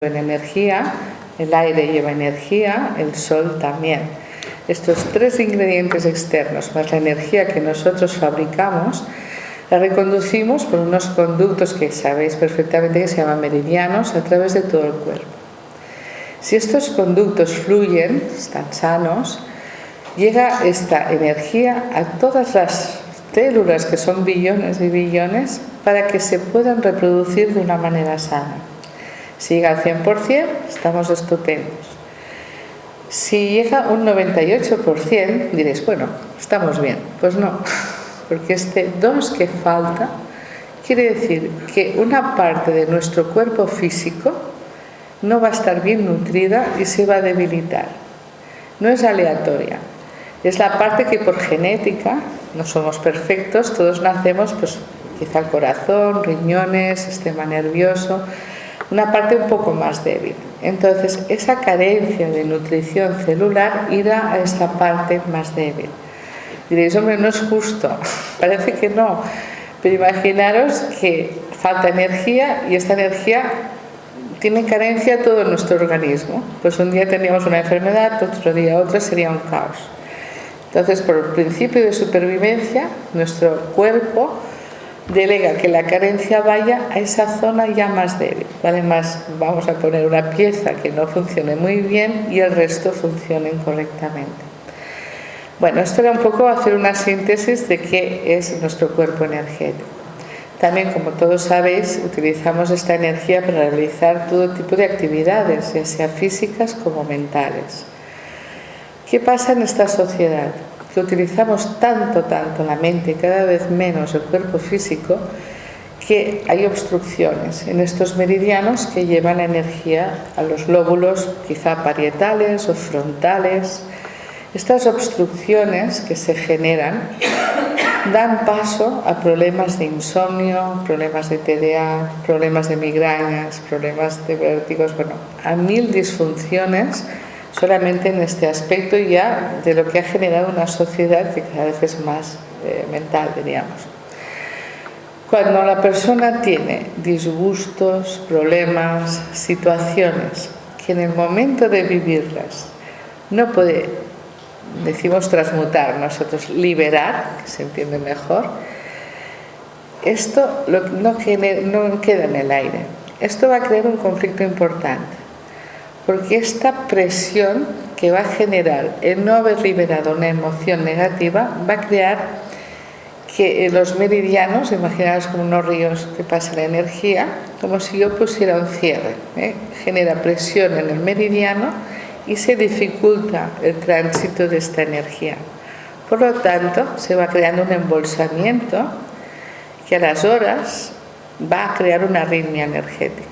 en energía, el aire lleva energía, el sol también. Estos tres ingredientes externos más la energía que nosotros fabricamos la reconducimos por unos conductos que sabéis perfectamente que se llaman meridianos a través de todo el cuerpo. Si estos conductos fluyen, están sanos, llega esta energía a todas las células, que son billones y billones, para que se puedan reproducir de una manera sana. Si llega al 100%, estamos estupendos. Si llega un 98%, diréis, bueno, estamos bien. Pues no, porque este 2 que falta quiere decir que una parte de nuestro cuerpo físico no va a estar bien nutrida y se va a debilitar. No es aleatoria. Es la parte que por genética, no somos perfectos, todos nacemos, pues quizá el corazón, riñones, sistema nervioso, una parte un poco más débil. Entonces, esa carencia de nutrición celular irá a esta parte más débil. Diréis, hombre, no es justo. Parece que no. Pero imaginaros que falta energía y esta energía tiene carencia todo nuestro organismo. Pues un día teníamos una enfermedad, otro día otra, sería un caos. Entonces, por el principio de supervivencia, nuestro cuerpo delega que la carencia vaya a esa zona ya más débil. Además, vamos a poner una pieza que no funcione muy bien y el resto funcionen correctamente. Bueno, esto era un poco hacer una síntesis de qué es nuestro cuerpo energético. También, como todos sabéis, utilizamos esta energía para realizar todo tipo de actividades, ya sea físicas como mentales. ¿Qué pasa en esta sociedad? Que utilizamos tanto la mente, cada vez menos el cuerpo físico, que hay obstrucciones en estos meridianos que llevan energía a los lóbulos, quizá parietales o frontales. Estas obstrucciones que se generan dan paso a problemas de insomnio, problemas de TDA, problemas de migrañas, problemas de vértigos, bueno, a 1000 disfunciones solamente en este aspecto ya de lo que ha generado una sociedad que cada vez es más mental, diríamos. Cuando la persona tiene disgustos, problemas, situaciones que en el momento de vivirlas no puede, decimos transmutar, nosotros liberar, que se entiende mejor, esto no queda en el aire. Esto va a crear un conflicto importante. Porque esta presión que va a generar el no haber liberado una emoción negativa va a crear que los meridianos, imaginaos como unos ríos que pasa la energía, como si yo pusiera un cierre, genera presión en el meridiano y se dificulta el tránsito de esta energía. Por lo tanto, se va creando un embolsamiento que a las horas va a crear una arritmia energética.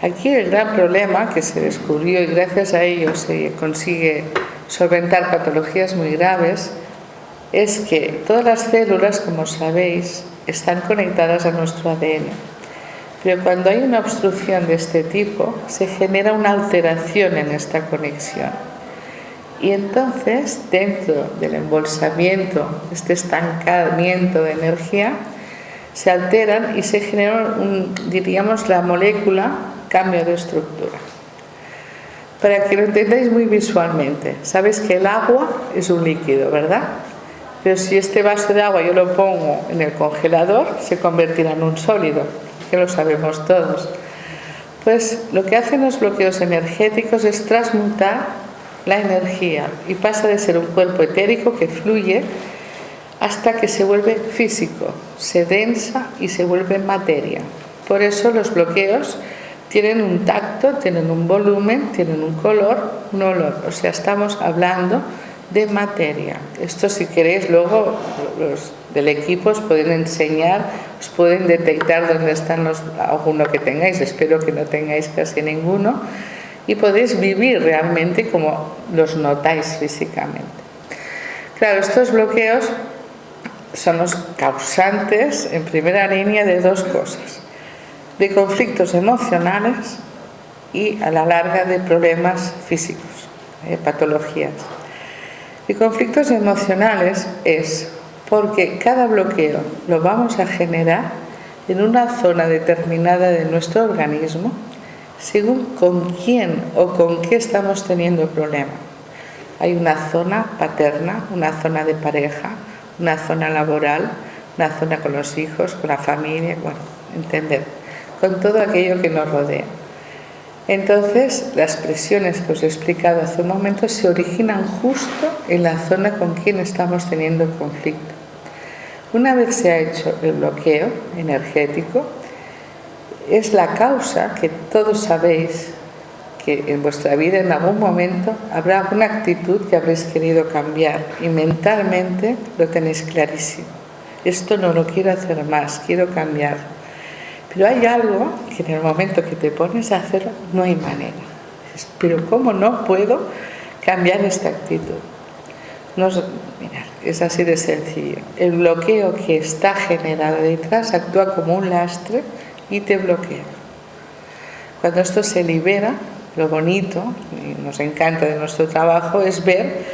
Aquí el gran problema que se descubrió y gracias a ello se consigue solventar patologías muy graves es que todas las células, como sabéis, están conectadas a nuestro ADN. Pero cuando hay una obstrucción de este tipo, se genera una alteración en esta conexión. Y entonces, dentro del embolsamiento, este estancamiento de energía, se alteran y se genera, diríamos, la molécula cambio de estructura. Para que lo entendáis muy visualmente, sabéis que el agua es un líquido, ¿verdad? Pero si este vaso de agua yo lo pongo en el congelador, se convertirá en un sólido, que lo sabemos todos. Pues lo que hacen los bloqueos energéticos es transmutar la energía y pasa de ser un cuerpo etérico que fluye hasta que se vuelve físico, se densa y se vuelve materia. Por eso los bloqueos tienen un tacto, tienen un volumen, tienen un color, un olor. O sea, estamos hablando de materia. Esto, si queréis, luego los del equipo os pueden enseñar, os pueden detectar dónde están alguno que tengáis. Espero que no tengáis casi ninguno. Y podéis vivir realmente como los notáis físicamente. Claro, estos bloqueos son los causantes, en primera línea, de dos cosas. De conflictos emocionales y a la larga de problemas físicos, patologías. Y conflictos emocionales es porque cada bloqueo lo vamos a generar en una zona determinada de nuestro organismo según con quién o con qué estamos teniendo el problema. Hay una zona paterna, una zona de pareja, una zona laboral, una zona con los hijos, con la familia, bueno, entender, con todo aquello que nos rodea. Entonces, las presiones que os he explicado hace un momento se originan justo en la zona con quien estamos teniendo el conflicto. Una vez se ha hecho el bloqueo energético, es la causa que todos sabéis que en vuestra vida en algún momento habrá alguna actitud que habréis querido cambiar y mentalmente lo tenéis clarísimo. Esto no lo quiero hacer más, quiero cambiar. Pero hay algo que en el momento que te pones a hacerlo no hay manera. Dices, pero ¿cómo no puedo cambiar esta actitud? Mirad, es así de sencillo. El bloqueo que está generado detrás actúa como un lastre y te bloquea. Cuando esto se libera, lo bonito, y nos encanta de nuestro trabajo, es ver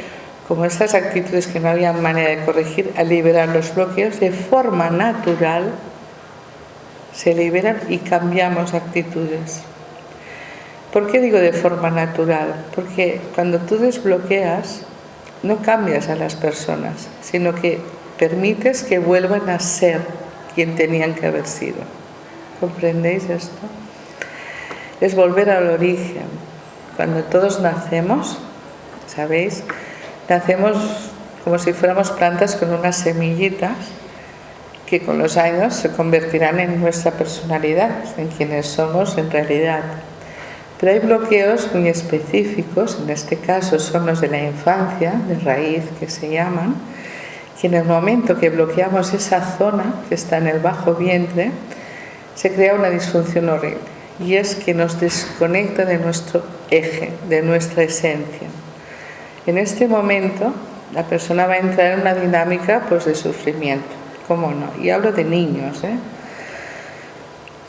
cómo estas actitudes que no había manera de corregir, al liberar los bloqueos, de forma natural se liberan y cambiamos actitudes. ¿Por qué digo de forma natural? Porque cuando tú desbloqueas, no cambias a las personas, sino que permites que vuelvan a ser quien tenían que haber sido. ¿Comprendéis esto? Es volver al origen. Cuando todos nacemos, ¿sabéis? Nacemos como si fuéramos plantas con unas semillitas que con los años se convertirán en nuestra personalidad, en quienes somos en realidad. Pero hay bloqueos muy específicos, en este caso son los de la infancia, de raíz que se llaman, que en el momento que bloqueamos esa zona que está en el bajo vientre, se crea una disfunción horrible, y es que nos desconecta de nuestro eje, de nuestra esencia. En este momento la persona va a entrar en una dinámica pues, de sufrimiento, ¿cómo no? Y hablo de niños, ¿eh?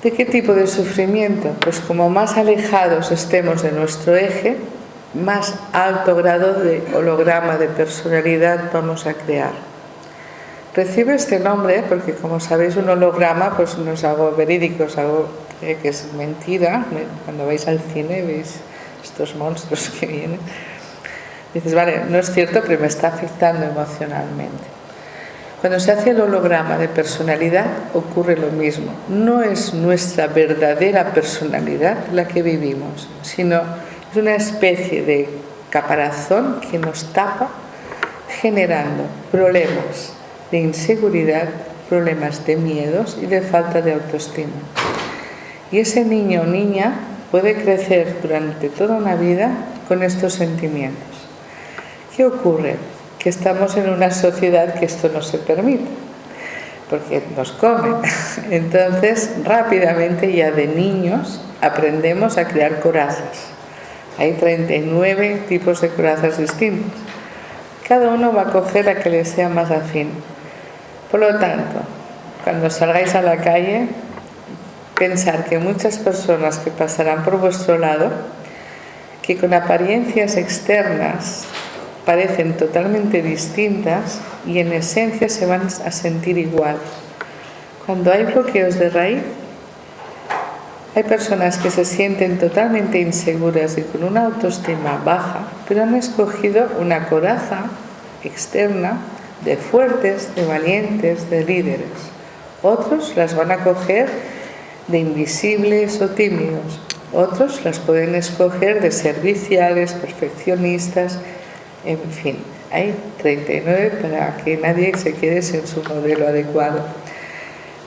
¿De qué tipo de sufrimiento? Pues como más alejados estemos de nuestro eje, más alto grado de holograma de personalidad vamos a crear. Recibe este nombre porque, como sabéis, un holograma pues no es algo verídico, es algo que es mentira. Cuando vais al cine veis estos monstruos que vienen. Dices, vale, no es cierto, pero me está afectando emocionalmente. Cuando se hace el holograma de personalidad ocurre lo mismo. No es nuestra verdadera personalidad la que vivimos, sino es una especie de caparazón que nos tapa generando problemas de inseguridad, problemas de miedos y de falta de autoestima. Y ese niño o niña puede crecer durante toda una vida con estos sentimientos. ¿Qué ocurre? Que estamos en una sociedad que esto no se permite, porque nos comen. Entonces, rápidamente, ya de niños, aprendemos a crear corazas. Hay 39 tipos de corazas distintos. Cada uno va a coger la que le sea más afín. Por lo tanto, cuando salgáis a la calle, pensar que muchas personas que pasarán por vuestro lado, que con apariencias externas parecen totalmente distintas y en esencia se van a sentir igual. Cuando hay bloqueos de raíz, hay personas que se sienten totalmente inseguras y con una autoestima baja, pero han escogido una coraza externa de fuertes, de valientes, de líderes. Otros las van a coger de invisibles o tímidos. Otros las pueden escoger de serviciales, perfeccionistas. En fin, hay 39 para que nadie se quede sin su modelo adecuado.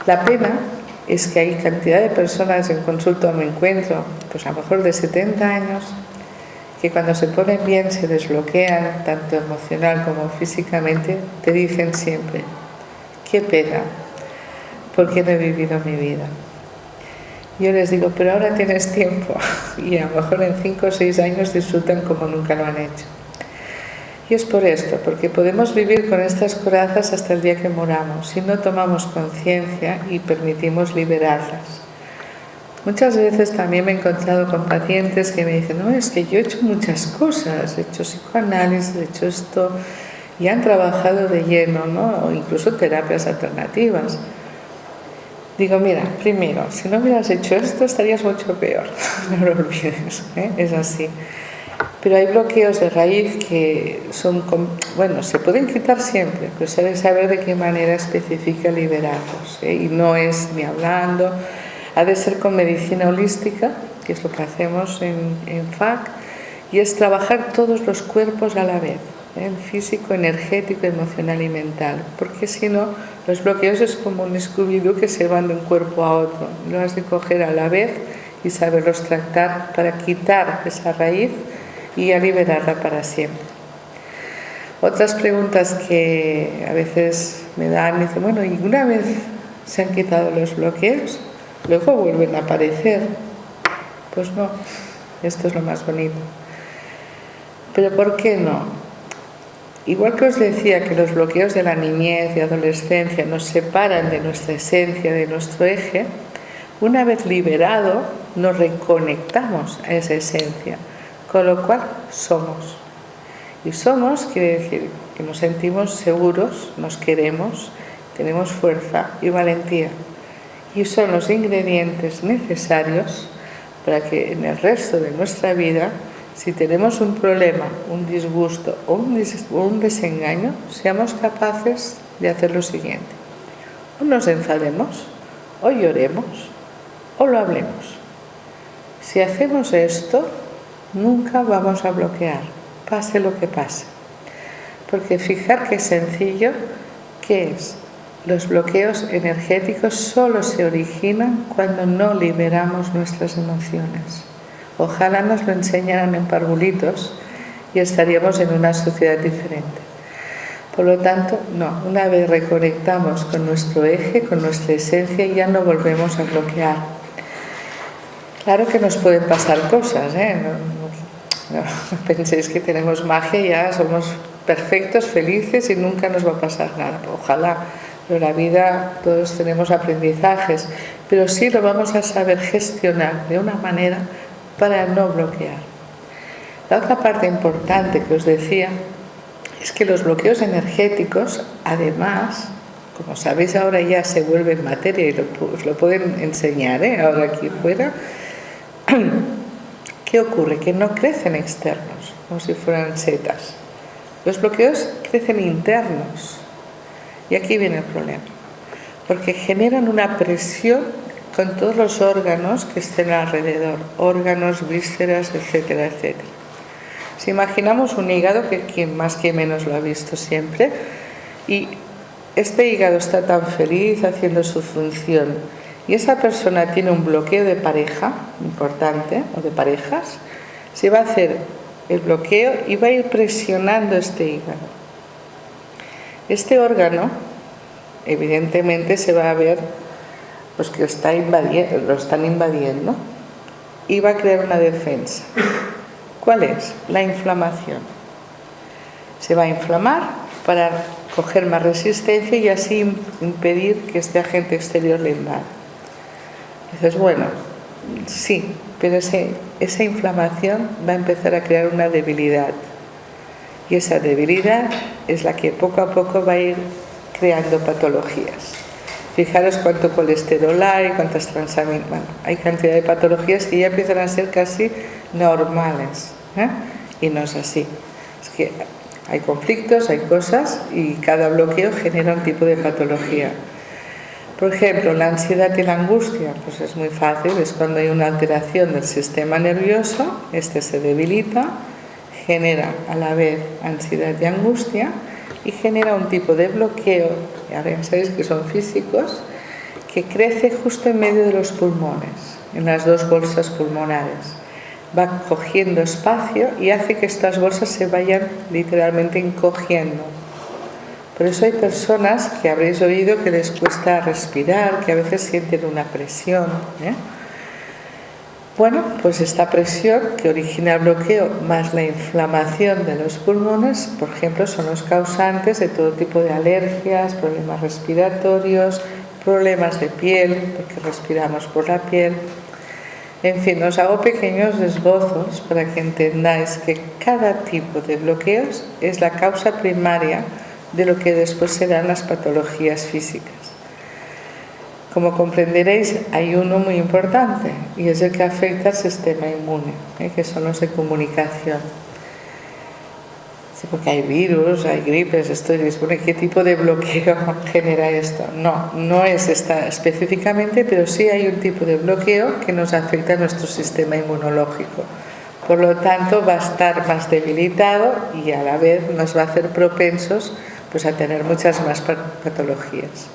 La pena es que hay cantidad de personas en consulta me encuentro, pues a lo mejor de 70 años, que cuando se ponen bien se desbloquean, tanto emocional como físicamente, te dicen siempre, qué pena, porque no he vivido mi vida. Yo les digo, pero ahora tienes tiempo, y a lo mejor en 5 o 6 años disfrutan como nunca lo han hecho. Y es por esto, porque podemos vivir con estas corazas hasta el día que moramos, si no tomamos conciencia y permitimos liberarlas. Muchas veces también me he encontrado con pacientes que me dicen, no, es que yo he hecho muchas cosas, he hecho psicoanálisis, he hecho esto, y han trabajado de lleno, ¿no? O incluso terapias alternativas. Digo, mira, primero, si no hubieras hecho esto estarías mucho peor. No lo olvides, ¿eh? Es así. Pero hay bloqueos de raíz que son, bueno, se pueden quitar siempre, pero se debe saber de qué manera específica liberarlos, ¿eh? Y no es ni hablando, ha de ser con medicina holística, que es lo que hacemos en FAC, y es trabajar todos los cuerpos a la vez, ¿eh? El físico, energético, emocional y mental, porque si no, los bloqueos es como un Scooby-Doo que se van de un cuerpo a otro, lo has de coger a la vez y saberlos tratar para quitar esa raíz y a liberarla para siempre. Otras preguntas que a veces me dan, dicen, bueno, ¿y una vez se han quitado los bloqueos, luego vuelven a aparecer? Pues no, esto es lo más bonito. Pero ¿por qué no? Igual que os decía que los bloqueos de la niñez y adolescencia nos separan de nuestra esencia, de nuestro eje, una vez liberado nos reconectamos a esa esencia, con lo cual somos. Y somos quiere decir que nos sentimos seguros, nos queremos, tenemos fuerza y valentía. Y son los ingredientes necesarios para que en el resto de nuestra vida, si tenemos un problema, un disgusto o un desengaño, seamos capaces de hacer lo siguiente. O nos enfademos, o lloremos, o lo hablemos. Si hacemos esto, nunca vamos a bloquear, pase lo que pase. Porque fijar qué sencillo, ¿qué es? Los bloqueos energéticos solo se originan cuando no liberamos nuestras emociones. Ojalá nos lo enseñaran en parvulitos y estaríamos en una sociedad diferente. Por lo tanto, no, una vez reconectamos con nuestro eje, con nuestra esencia, ya no volvemos a bloquear. Claro que nos pueden pasar cosas, ¿eh? No penséis que tenemos magia y ya somos perfectos, felices y nunca nos va a pasar nada. Ojalá, pero la vida todos tenemos aprendizajes, pero sí lo vamos a saber gestionar de una manera para no bloquear. La otra parte importante que os decía es que los bloqueos energéticos, además, como sabéis ahora ya se vuelven materia y os lo pueden enseñar, ahora aquí fuera. ¿Qué ocurre? Que no crecen externos, como si fueran setas. Los bloqueos crecen internos. Y aquí viene el problema. Porque generan una presión con todos los órganos que estén alrededor. Órganos, vísceras, etcétera, etcétera. Si imaginamos un hígado, que quien más que menos lo ha visto siempre, y este hígado está tan feliz haciendo su función, y esa persona tiene un bloqueo de pareja importante, o de parejas, se va a hacer el bloqueo y va a ir presionando este hígado. Este órgano, evidentemente, se va a ver pues, que lo están invadiendo y va a crear una defensa. ¿Cuál es? La inflamación. Se va a inflamar para coger más resistencia y así impedir que este agente exterior le invada. Dices, bueno, sí, pero esa inflamación va a empezar a crear una debilidad. Y esa debilidad es la que poco a poco va a ir creando patologías. Fijaros cuánto colesterol hay, cuántas transaminas. Bueno, hay cantidad de patologías que ya empiezan a ser casi normales, ¿eh? Y no es así. Es que hay conflictos, hay cosas y cada bloqueo genera un tipo de patología. Por ejemplo, la ansiedad y la angustia, pues es muy fácil, es cuando hay una alteración del sistema nervioso, este se debilita, genera a la vez ansiedad y angustia y genera un tipo de bloqueo, ahora ya sabéis que son físicos, que crece justo en medio de los pulmones, en las dos bolsas pulmonares. Va cogiendo espacio y hace que estas bolsas se vayan literalmente encogiendo. Por eso hay personas que habréis oído que les cuesta respirar, que a veces sienten una presión, ¿eh? Bueno, pues esta presión que origina el bloqueo más la inflamación de los pulmones, por ejemplo, son los causantes de todo tipo de alergias, problemas respiratorios, problemas de piel, porque respiramos por la piel. En fin, os hago pequeños esbozos para que entendáis que cada tipo de bloqueos es la causa primaria de lo que después serán las patologías físicas. Como comprenderéis, hay uno muy importante y es el que afecta al sistema inmune, que son los de comunicación. Sí, porque hay virus, hay gripes, esto diréis, bueno, ¿qué tipo de bloqueo genera esto? No es esta específicamente, pero sí hay un tipo de bloqueo que nos afecta a nuestro sistema inmunológico. Por lo tanto, va a estar más debilitado y a la vez nos va a hacer propensos pues, a tener muchas más patologías.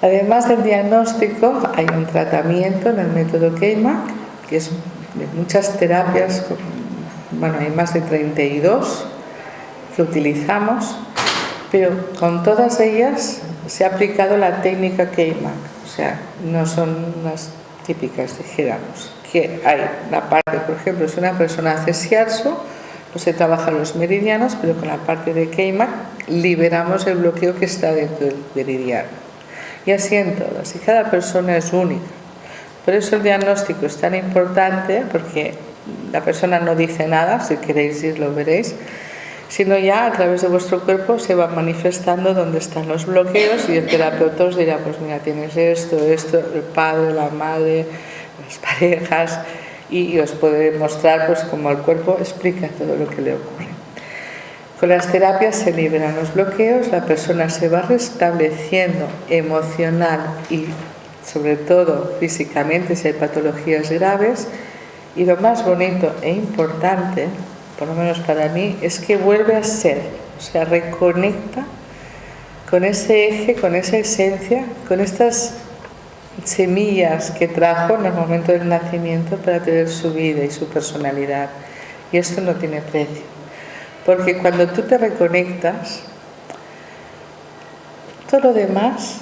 Además del diagnóstico, hay un tratamiento en el método K-MAC, que es de muchas terapias, bueno, hay más de 32 que utilizamos, pero con todas ellas se ha aplicado la técnica K-MAC, o sea, no son las típicas, dijéramos, que hay la parte, por ejemplo, si una persona hace shiatsu, pues se trabajan los meridianos, pero con la parte de K-MAC liberamos el bloqueo que está dentro del meridiano. Y así en todas, y cada persona es única. Por eso el diagnóstico es tan importante, porque la persona no dice nada, si queréis ir lo veréis, sino ya a través de vuestro cuerpo se va manifestando dónde están los bloqueos y el terapeuta os dirá, pues mira, tienes esto, el padre, la madre, las parejas, y os puede mostrar pues cómo el cuerpo explica todo lo que le ocurre. Con las terapias se liberan los bloqueos, la persona se va restableciendo emocional y sobre todo físicamente si hay patologías graves, y lo más bonito e importante, por lo menos para mí, es que vuelve a ser, o sea, reconecta con ese eje, con esa esencia, con estas semillas que trajo en el momento del nacimiento para tener su vida y su personalidad. Y esto no tiene precio. Porque cuando tú te reconectas, todo lo demás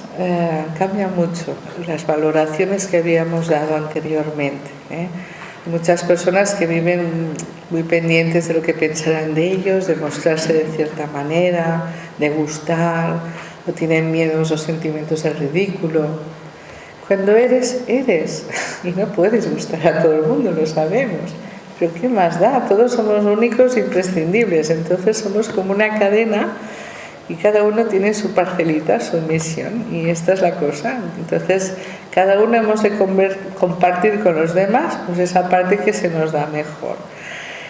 cambia mucho, las valoraciones que habíamos dado anteriormente. Muchas personas que viven muy pendientes de lo que pensarán de ellos, de mostrarse de cierta manera, de gustar, o tienen miedos o sentimientos de ridículo. Cuando eres, y no puedes gustar a todo el mundo, lo sabemos. Pero ¿qué más da? Todos somos únicos e imprescindibles, entonces somos como una cadena y cada uno tiene su parcelita, su misión, y esta es la cosa. Entonces cada uno hemos de compartir con los demás pues esa parte que se nos da mejor.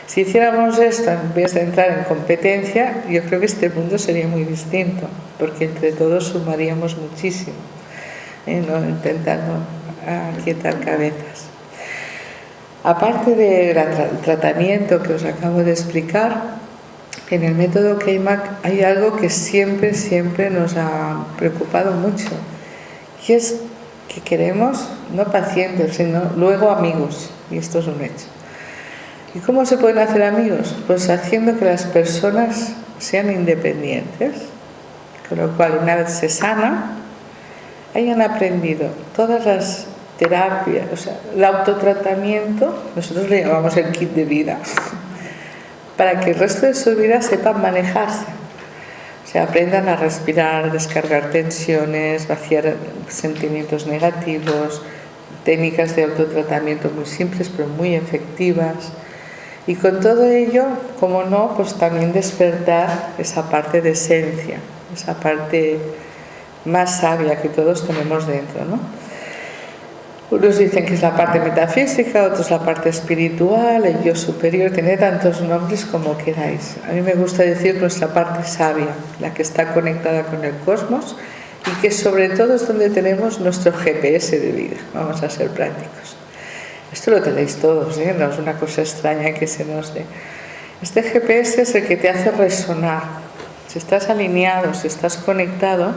Si hiciéramos esto en vez de entrar en competencia, yo creo que este mundo sería muy distinto, porque entre todos sumaríamos muchísimo, no intentando aquietar cabezas. Aparte del tratamiento que os acabo de explicar, en el método K-MAC hay algo que siempre nos ha preocupado mucho, y es que queremos, no pacientes, sino luego amigos, y esto es un hecho. ¿Y cómo se pueden hacer amigos? Pues haciendo que las personas sean independientes, con lo cual una vez se sana, hayan aprendido todas las terapias, o sea, el autotratamiento, nosotros le llamamos el kit de vida, para que el resto de su vida sepan manejarse. O sea, aprendan a respirar, descargar tensiones, vaciar sentimientos negativos, técnicas de autotratamiento muy simples pero muy efectivas. Y con todo ello, como no, pues también despertar esa parte de esencia, esa parte más sabia que todos tenemos dentro, ¿no? Unos dicen que es la parte metafísica, otros la parte espiritual, el yo superior, tiene tantos nombres como queráis. A mí me gusta decir nuestra parte sabia, la que está conectada con el cosmos y que sobre todo es donde tenemos nuestro GPS de vida. Vamos a ser prácticos. Esto lo tenéis todos, no es una cosa extraña que se nos dé. Este GPS es el que te hace resonar. Si estás alineado, si estás conectado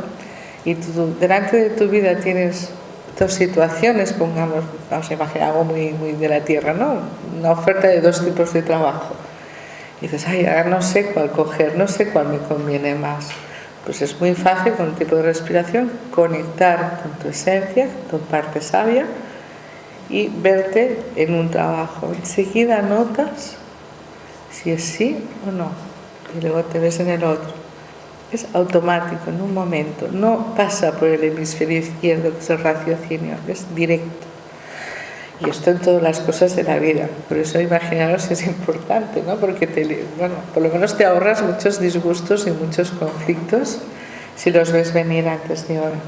y delante de tu vida tienes dos situaciones, vamos a imaginar algo muy de la tierra, ¿no? Una oferta de dos tipos de trabajo. Y dices, ahora no sé cuál coger, no sé cuál me conviene más. Pues es muy fácil, con un tipo de respiración, conectar con tu esencia, con tu parte sabia y verte en un trabajo. Enseguida notas si es sí o no, y luego te ves en el otro. Es automático, en un momento, no pasa por el hemisferio izquierdo, que es el raciocinio, es directo. Y esto en todas las cosas de la vida. Por eso imaginaros es importante, ¿no? Porque por lo menos te ahorras muchos disgustos y muchos conflictos si los ves venir antes de ahora.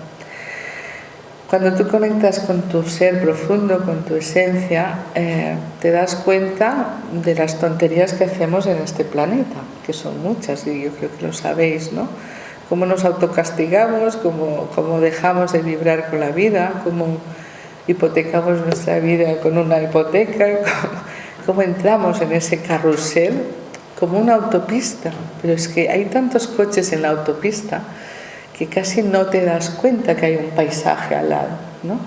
Cuando tú conectas con tu ser profundo, con tu esencia, te das cuenta de las tonterías que hacemos en este planeta, que son muchas y yo creo que lo sabéis, ¿no? Cómo nos autocastigamos, cómo dejamos de vibrar con la vida, cómo hipotecamos nuestra vida con una hipoteca, cómo entramos en ese carrusel como una autopista. Pero es que hay tantos coches en la autopista que casi no te das cuenta que hay un paisaje al lado, ¿no?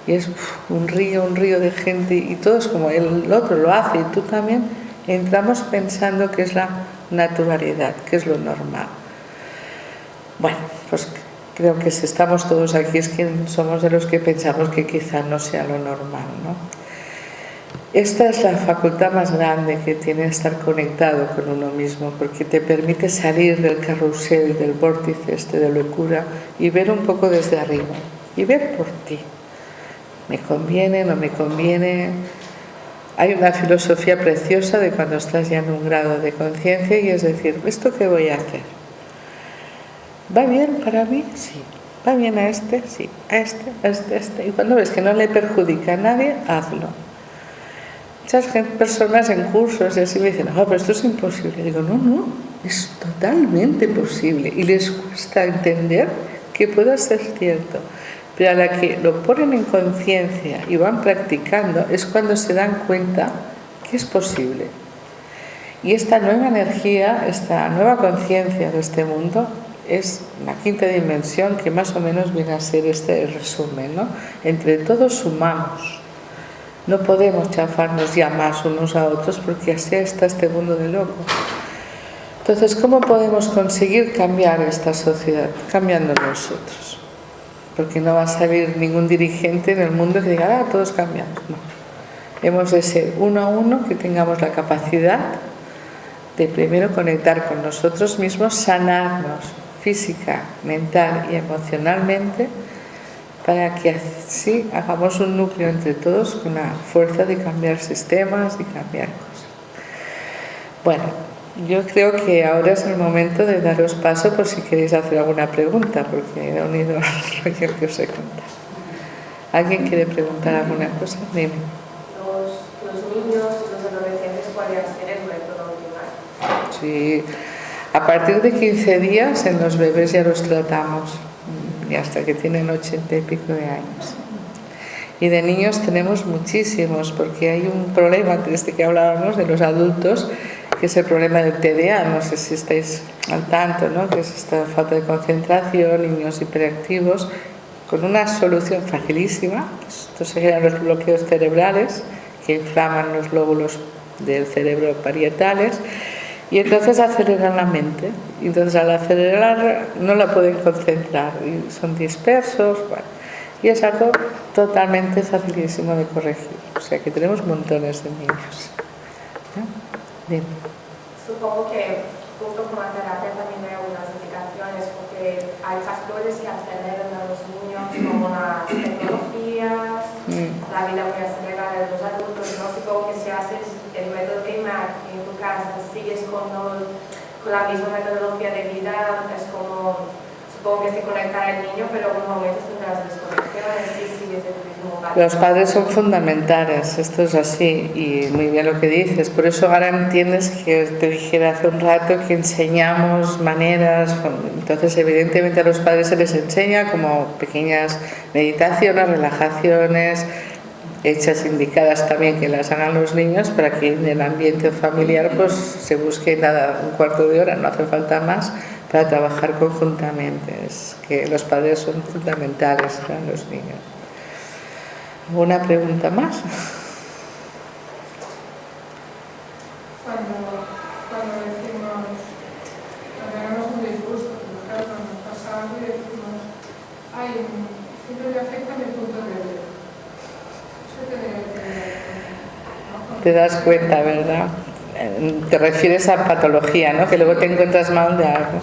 Y es un río de gente y todos como el otro lo hace y tú también, entramos pensando que es la naturalidad, que es lo normal. Bueno, pues creo que si estamos todos aquí es que somos de los que pensamos que quizá no sea lo normal, ¿no? Esta es la facultad más grande que tiene estar conectado con uno mismo, porque te permite salir del carrusel, del vórtice de locura y ver un poco desde arriba y ver por ti. ¿Me conviene? ¿No me conviene? Hay una filosofía preciosa de cuando estás ya en un grado de conciencia y es decir, ¿esto qué voy a hacer? ¿Va bien para mí? Sí. ¿Va bien a este? Sí. A este. Y cuando ves que no le perjudica a nadie, hazlo. Muchas personas en cursos y así me dicen, pero esto es imposible. Digo, no, es totalmente posible. Y les cuesta entender que pueda ser cierto. Pero a la que lo ponen en conciencia y van practicando es cuando se dan cuenta que es posible. Y esta nueva energía, esta nueva conciencia de este mundo es la quinta dimensión que más o menos viene a ser este resumen, ¿no? Entre todos sumamos. No podemos chafarnos ya más unos a otros porque así está este mundo de loco. Entonces, ¿cómo podemos conseguir cambiar esta sociedad? Cambiando nosotros. Porque no va a salir ningún dirigente en el mundo que diga, todos cambiamos. No. Hemos de ser uno a uno que tengamos la capacidad de primero conectar con nosotros mismos, sanarnos física, mental y emocionalmente, para que así hagamos un núcleo entre todos con la fuerza de cambiar sistemas y cambiar cosas. Bueno, yo creo que ahora es el momento de daros paso por si queréis hacer alguna pregunta, porque he unido lo que os he contado. ¿Alguien quiere preguntar alguna cosa? Dime. Los niños y los adolescentes podrían ser el método optimal. Sí, a partir de 15 días en los bebés ya los tratamos. Y hasta que tienen 80 y pico de años. Y de niños tenemos muchísimos, porque hay un problema, desde que hablábamos de los adultos, que es el problema del TDA, no sé si estáis al tanto, ¿no? Que es esta falta de concentración, niños hiperactivos, con una solución facilísima. Estos serían los bloqueos cerebrales, que inflaman los lóbulos del cerebro parietales, y entonces aceleran la mente. Y entonces al acelerar no la pueden concentrar y son dispersos. Bueno, y es algo totalmente facilísimo de corregir. O sea que tenemos montones de niños. ¿No? Bien. Supongo que junto con la terapia también hay algunas indicaciones, porque hay factores que aceleran a los niños, como las tecnologías, la vida muy acelerada de los adultos. No supongo que si haces el método IMAC en tu casa, sigues con la misma metodología de vida, es como, supongo que se conectará el niño, pero en momentos tendrás desconexiones y sigues el mismo patrón. Los padres son fundamentales, esto es así, y muy bien lo que dices. Por eso ahora entiendes que te dijera hace un rato que enseñamos maneras. Entonces evidentemente a los padres se les enseña como pequeñas meditaciones, relajaciones, hechas indicadas también que las hagan los niños, para que en el ambiente familiar pues se busque un cuarto de hora, no hace falta más, para trabajar conjuntamente. Es que los padres son fundamentales para los niños. ¿Alguna pregunta más? Cuando tenemos un disgusto, claro, cuando nos pasa algo y decimos, siempre me afecta mi punto de vista. Te das cuenta, ¿verdad? Te refieres a patología, ¿no? Que luego te encuentras mal de algo.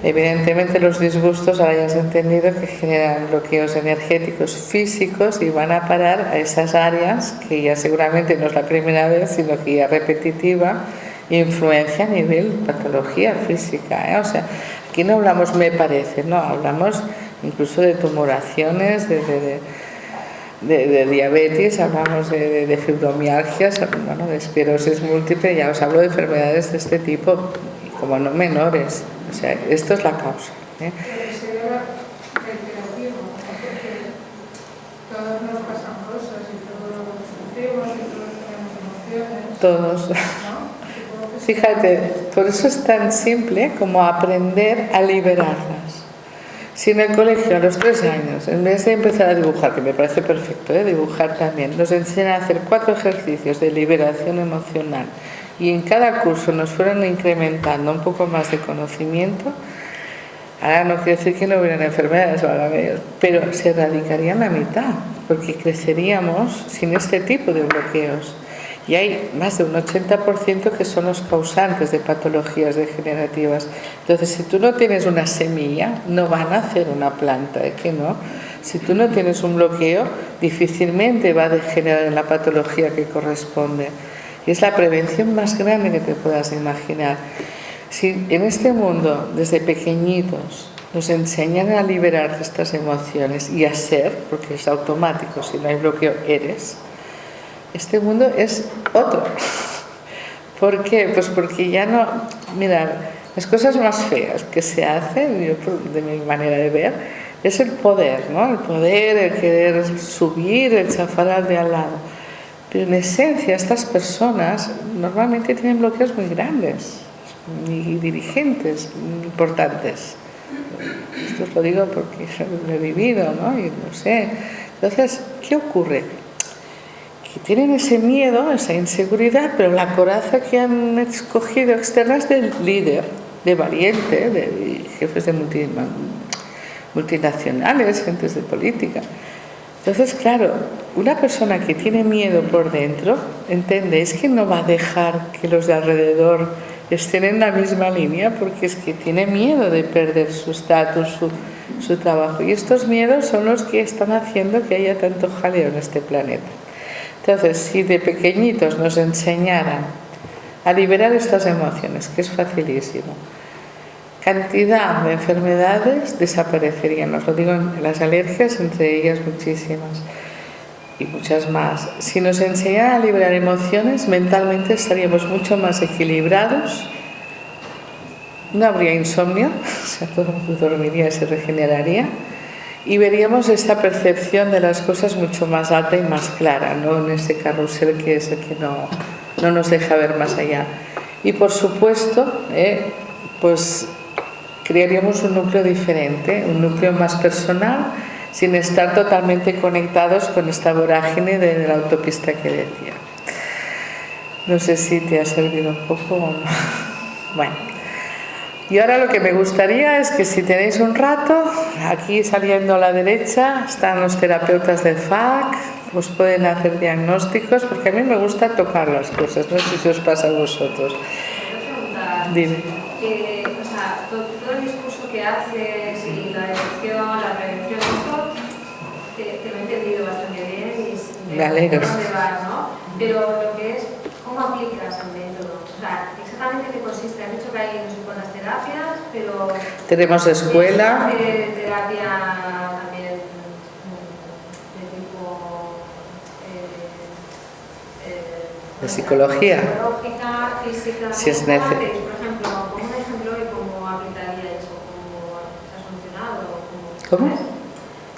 Evidentemente los disgustos, ahora ya has entendido, que generan bloqueos energéticos físicos y van a parar a esas áreas que ya seguramente no es la primera vez, sino que ya repetitiva, influencia a nivel patología física, ¿eh? O sea, aquí no hablamos me parece, no, hablamos incluso de tumoraciones, de de diabetes, hablamos de fibromialgias, bueno, de esclerosis múltiple, ya os hablo de enfermedades de este tipo, como no menores. O sea, esto es la causa. Pero sería reiterativo, porque todos nos pasan cosas y todos sufrimos y todos tenemos emociones. Todos. ¿No? Fíjate, por eso es tan simple como aprender a liberarlas. Si en el colegio a los 3 años, en vez de empezar a dibujar, que me parece perfecto, dibujar también, nos enseñan a hacer 4 ejercicios de liberación emocional y en cada curso nos fueron incrementando un poco más de conocimiento, ahora no quiere decir que no hubieran enfermedades, pero se erradicarían la mitad, porque creceríamos sin este tipo de bloqueos. Y hay más de un 80% que son los causantes de patologías degenerativas. Entonces, si tú no tienes una semilla, no van a hacer una planta, que no. Si tú no tienes un bloqueo, difícilmente va a degenerar en la patología que corresponde. Y es la prevención más grande que te puedas imaginar. Si en este mundo, desde pequeñitos, nos enseñan a liberar estas emociones y a ser, porque es automático, si no hay bloqueo, eres. Este mundo es otro. ¿Por qué? Pues porque ya no... Mirad, las cosas más feas que se hacen, yo, de mi manera de ver, es el poder, ¿no? El poder, el querer subir, el chafar al de al lado. Pero en esencia estas personas normalmente tienen bloqueos muy grandes y dirigentes importantes. Esto os lo digo porque lo he vivido, ¿no? Y lo sé. Entonces, ¿qué ocurre? Que tienen ese miedo, esa inseguridad, pero la coraza que han escogido externa es del líder, de valiente, de jefes de multinacionales, gentes de política. Entonces, claro, una persona que tiene miedo por dentro, entiende, es que no va a dejar que los de alrededor estén en la misma línea porque es que tiene miedo de perder su estatus, su trabajo. Y estos miedos son los que están haciendo que haya tanto jaleo en este planeta. Entonces, si de pequeñitos nos enseñaran a liberar estas emociones, que es facilísimo, cantidad de enfermedades desaparecerían. Os lo digo en las alergias, entre ellas muchísimas y muchas más. Si nos enseñaran a liberar emociones, mentalmente estaríamos mucho más equilibrados, no habría insomnio, o sea, todo el mundo dormiría y se regeneraría, y veríamos esta percepción de las cosas mucho más alta y más clara, no en ese carrusel que es el que no nos deja ver más allá. Y por supuesto, pues crearíamos un núcleo diferente, un núcleo más personal, sin estar totalmente conectados con esta vorágine de la autopista que decía. No sé si te ha servido un poco o no. Bueno. Y ahora lo que me gustaría es que si tenéis un rato, aquí saliendo a la derecha están los terapeutas del FAC, os pueden hacer diagnósticos, porque a mí me gusta tocar las cosas, no sé si os pasa a vosotros. Dime. O sea, todo el discurso que haces y la elección, la prevención, esto te lo he entendido bastante bien y me alegro. Por dónde vas, ¿no? Pero lo que es, ¿cómo aplicas el método? O sea, exactamente qué consiste. Has dicho que hay no sé cuántas terapias, pero... Tenemos escuela. Terapia también de tipo... de psicología. Psicológica, física... Si es necesario. Por ejemplo, como un ejemplo de cómo aplicaría eso, cómo se ha solucionado. ¿Cómo?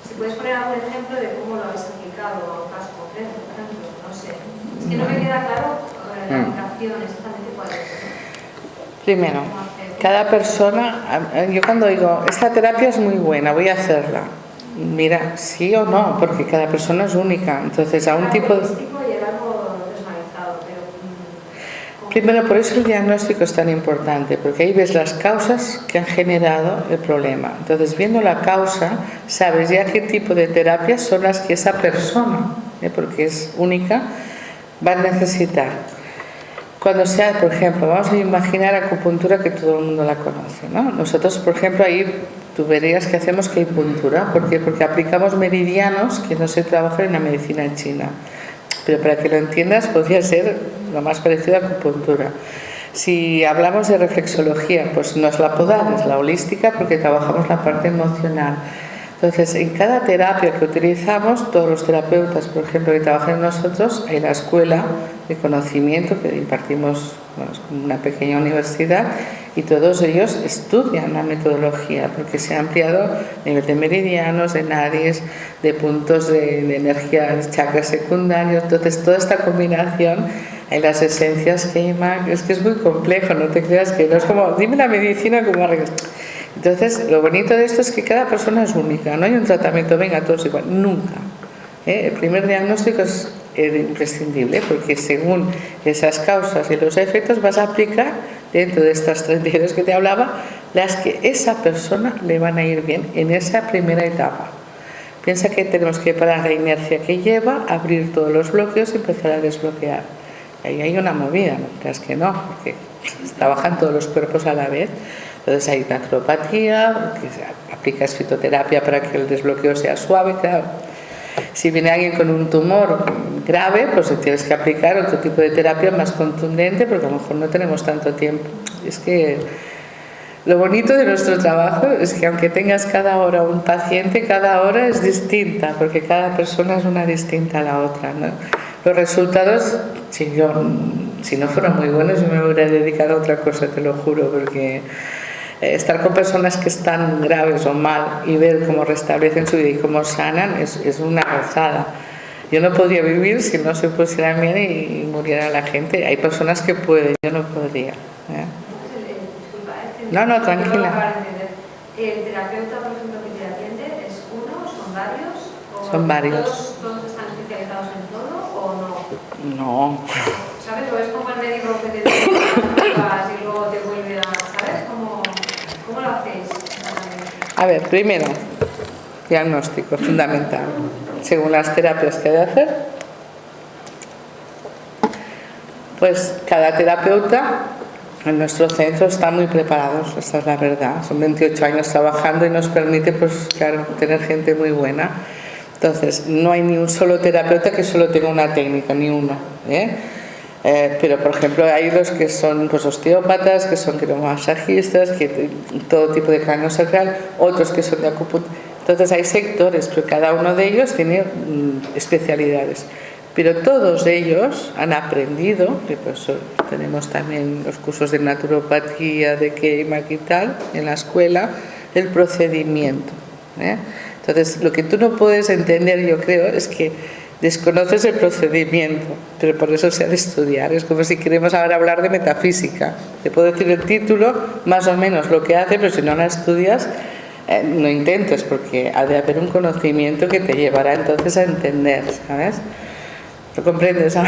Si puedes poner algún ejemplo de cómo lo habéis aplicado a un caso concreto, por ejemplo, no sé. Es que no me queda claro la aplicación exactamente cuál es. Primero, cada persona, yo cuando digo, esta terapia es muy buena, voy a hacerla. Mira, sí o no, porque cada persona es única. Entonces, a un tipo de... Primero, por eso el diagnóstico es tan importante, porque ahí ves las causas que han generado el problema. Entonces, viendo la causa, sabes ya qué tipo de terapias son las que esa persona, porque es única, va a necesitar. Cuando sea, por ejemplo, vamos a imaginar acupuntura, que todo el mundo la conoce, ¿no? Nosotros, por ejemplo, ahí tú verías que hacemos acupuntura. ¿Por qué? Porque aplicamos meridianos que no se trabajan en la medicina china. Pero para que lo entiendas, podría ser lo más parecido a acupuntura. Si hablamos de reflexología, pues no es la podal, es la holística, porque trabajamos la parte emocional. Entonces, en cada terapia que utilizamos, todos los terapeutas, por ejemplo, que trabajan en nosotros, hay la escuela de conocimiento que impartimos, bueno, es como una pequeña universidad, y todos ellos estudian la metodología, porque se ha ampliado a nivel de meridianos, de nadis, de puntos de energía, de chakras secundarios. Entonces, toda esta combinación, hay las esencias que es que es muy complejo, no te creas que no es como, dime la medicina como arreglas. Entonces, lo bonito de esto es que cada persona es única, no hay un tratamiento, venga, todos igual, nunca. El primer diagnóstico es imprescindible, porque según esas causas y los efectos vas a aplicar dentro de estas 32 que te hablaba, las que esa persona le van a ir bien en esa primera etapa. Piensa que tenemos que parar la inercia que lleva, abrir todos los bloqueos y empezar a desbloquear. Ahí hay una movida, no creas que no, porque trabajan todos los cuerpos a la vez. Entonces hay naturopatía, que aplicas fitoterapia para que el desbloqueo sea suave, claro. Si viene alguien con un tumor grave, pues tienes que aplicar otro tipo de terapia más contundente, porque a lo mejor no tenemos tanto tiempo. Es que lo bonito de nuestro trabajo es que aunque tengas cada hora un paciente, cada hora es distinta, porque cada persona es una distinta a la otra, ¿no? Los resultados, si no fueran muy buenos, yo me hubiera dedicado a otra cosa, te lo juro, porque estar con personas que están graves o mal y ver cómo restablecen su vida y cómo sanan es una gozada. Yo no podría vivir si no se pusieran bien y muriera la gente. Hay personas que pueden, yo no podría. No, tranquila. ¿El terapeuta, por ejemplo, que te atiende es uno, son varios? ¿O son varios. ¿Todos están especializados en todo o no? No. ¿Sabes? ¿O es como el médico que te dice y luego te vuelve a... ¿Sabes? ¿Cómo lo hacéis? A ver, primero, diagnóstico, fundamental. Según las terapias que hay de hacer, pues cada terapeuta en nuestro centro está muy preparados, esa es la verdad. Son 28 años trabajando y nos permite, pues claro, tener gente muy buena. Entonces, no hay ni un solo terapeuta que solo tenga una técnica, ni uno, pero por ejemplo hay los que son pues osteópatas, que son quiromasajistas, que todo tipo de cráneo sacral, otros que son de acupuntura. Entonces hay sectores, pero cada uno de ellos tiene especialidades. Pero todos ellos han aprendido, que pues tenemos también los cursos de naturopatía, de Keimak y tal, en la escuela, el procedimiento. Entonces, lo que tú no puedes entender, yo creo, es que desconoces el procedimiento, pero por eso se ha de estudiar. Es como si queremos ahora hablar de metafísica. Te puedo decir el título, más o menos lo que hace, pero si no la estudias, no intentes, porque ha de haber un conocimiento que te llevará entonces a entender, ¿sabes? ¿Lo comprendes? Sí.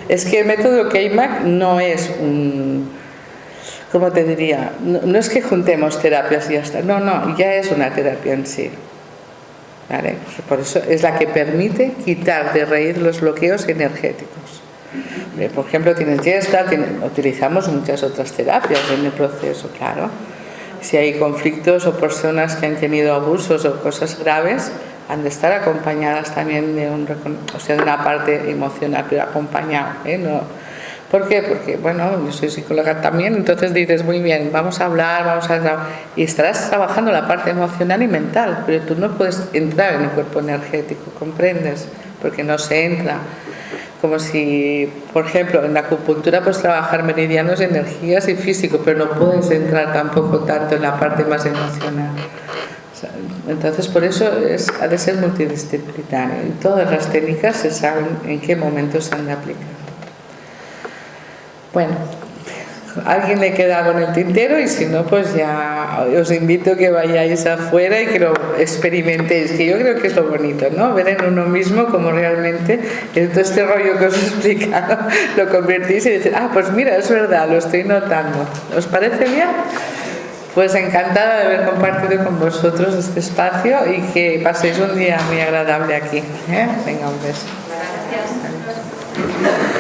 Es que el método Keimak no es un... ¿Cómo te diría? No es que juntemos terapias y ya está. No, ya es una terapia en sí. ¿Vale? Por eso es la que permite quitar de raíz los bloqueos energéticos. Por ejemplo, tienes Gestalt, utilizamos muchas otras terapias en el proceso, claro. Si hay conflictos o personas que han tenido abusos o cosas graves, han de estar acompañadas también de una parte emocional, pero acompañado, no. ¿Por qué? Porque, bueno, yo soy psicóloga también, entonces dices, muy bien, vamos a hablar, y estarás trabajando la parte emocional y mental, pero tú no puedes entrar en el cuerpo energético, ¿comprendes? Porque no se entra. Como si, por ejemplo, en la acupuntura puedes trabajar meridianos, energías y físico, pero no puedes entrar tampoco tanto en la parte más emocional. Entonces, por eso ha de ser multidisciplinario. Y todas las técnicas se saben en qué momento se han de aplicar. Bueno, a alguien le queda con el tintero y si no, pues ya os invito a que vayáis afuera y que lo experimentéis, que yo creo que es lo bonito, ¿no? Ver en uno mismo cómo realmente todo este rollo que os he explicado lo convertís y decir, pues mira, es verdad, lo estoy notando. ¿Os parece bien? Pues encantada de haber compartido con vosotros este espacio y que paséis un día muy agradable aquí. Venga, un beso. Gracias.